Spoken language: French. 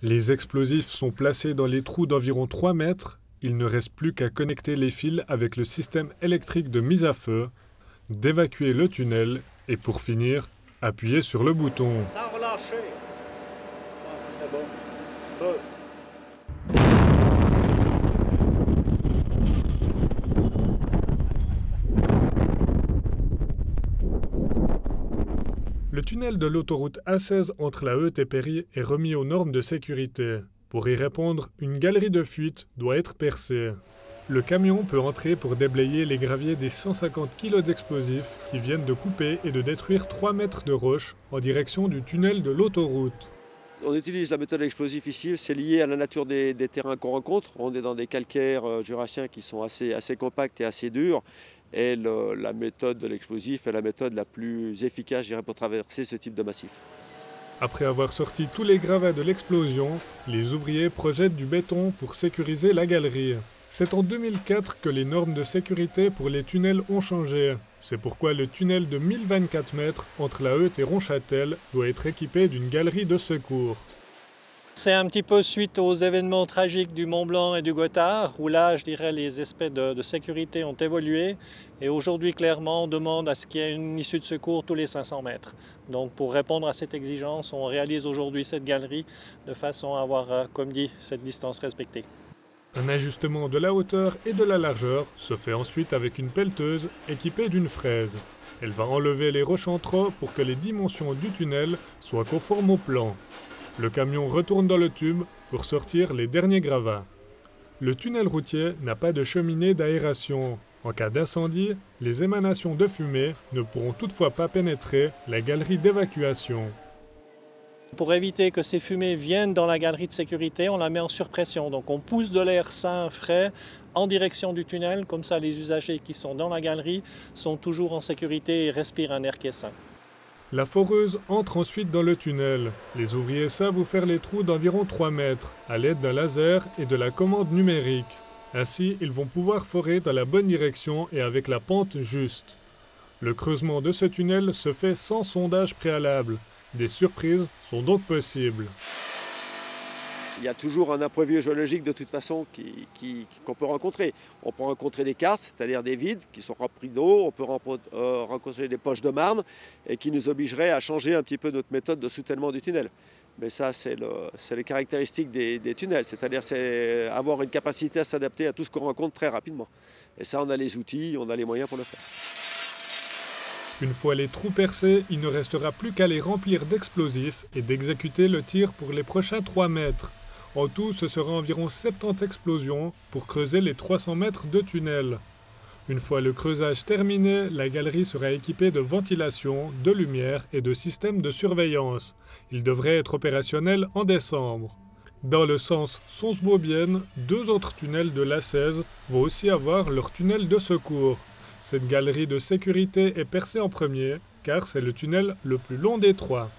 Les explosifs sont placés dans les trous d'environ 3 mètres. Il ne reste plus qu'à connecter les fils avec le système électrique de mise à feu, d'évacuer le tunnel et pour finir, appuyer sur le bouton. Sans relâcher. C'est bon. Feu. Le tunnel de l'autoroute A16 entre La Heute et Péry est remis aux normes de sécurité. Pour y répondre, une galerie de fuite doit être percée. Le camion peut entrer pour déblayer les graviers des 150 kg d'explosifs qui viennent de couper et de détruire 3 mètres de roche en direction du tunnel de l'autoroute. On utilise la méthode explosive ici, c'est lié à la nature des terrains qu'on rencontre. On est dans des calcaires jurassiens qui sont assez compacts et assez durs. Et la méthode de l'explosif est la méthode la plus efficace, je dirais, pour traverser ce type de massif. Après avoir sorti tous les gravats de l'explosion, les ouvriers projettent du béton pour sécuriser la galerie. C'est en 2004 que les normes de sécurité pour les tunnels ont changé. C'est pourquoi le tunnel de 1024 mètres entre La Heute et Ronchâtel doit être équipé d'une galerie de secours. C'est un petit peu suite aux événements tragiques du Mont Blanc et du Gothard, où là, je dirais, les aspects de sécurité ont évolué. Et aujourd'hui, clairement, on demande à ce qu'il y ait une issue de secours tous les 500 mètres. Donc, pour répondre à cette exigence, on réalise aujourd'hui cette galerie de façon à avoir, comme dit, cette distance respectée. Un ajustement de la hauteur et de la largeur se fait ensuite avec une pelleteuse équipée d'une fraise. Elle va enlever les roches en trop pour que les dimensions du tunnel soient conformes au plan. Le camion retourne dans le tube pour sortir les derniers gravats. Le tunnel routier n'a pas de cheminée d'aération. En cas d'incendie, les émanations de fumée ne pourront toutefois pas pénétrer la galerie d'évacuation. Pour éviter que ces fumées viennent dans la galerie de sécurité, on la met en surpression. Donc on pousse de l'air sain, frais, en direction du tunnel. Comme ça, les usagers qui sont dans la galerie sont toujours en sécurité et respirent un air qui est sain. La foreuse entre ensuite dans le tunnel. Les ouvriers savent où faire les trous d'environ 3 mètres, à l'aide d'un laser et de la commande numérique. Ainsi, ils vont pouvoir forer dans la bonne direction et avec la pente juste. Le creusement de ce tunnel se fait sans sondage préalable. Des surprises sont donc possibles. Il y a toujours un imprévu géologique de toute façon qu'on peut rencontrer. On peut rencontrer des karstes, c'est-à-dire des vides qui sont remplis d'eau. On peut rencontrer des poches de marne et qui nous obligeraient à changer un petit peu notre méthode de soutènement du tunnel. Mais ça, c'est les caractéristiques des tunnels, c'est-à-dire c'est avoir une capacité à s'adapter à tout ce qu'on rencontre très rapidement. Et ça, on a les outils, on a les moyens pour le faire. Une fois les trous percés, il ne restera plus qu'à les remplir d'explosifs et d'exécuter le tir pour les prochains 3 mètres. En tout, ce sera environ 70 explosions pour creuser les 300 mètres de tunnel. Une fois le creusage terminé, la galerie sera équipée de ventilation, de lumière et de systèmes de surveillance. Il devrait être opérationnel en décembre. Dans le sens Sons-Beaubienne, 2 autres tunnels de l'A16 vont aussi avoir leur tunnel de secours. Cette galerie de sécurité est percée en premier, car c'est le tunnel le plus long des 3.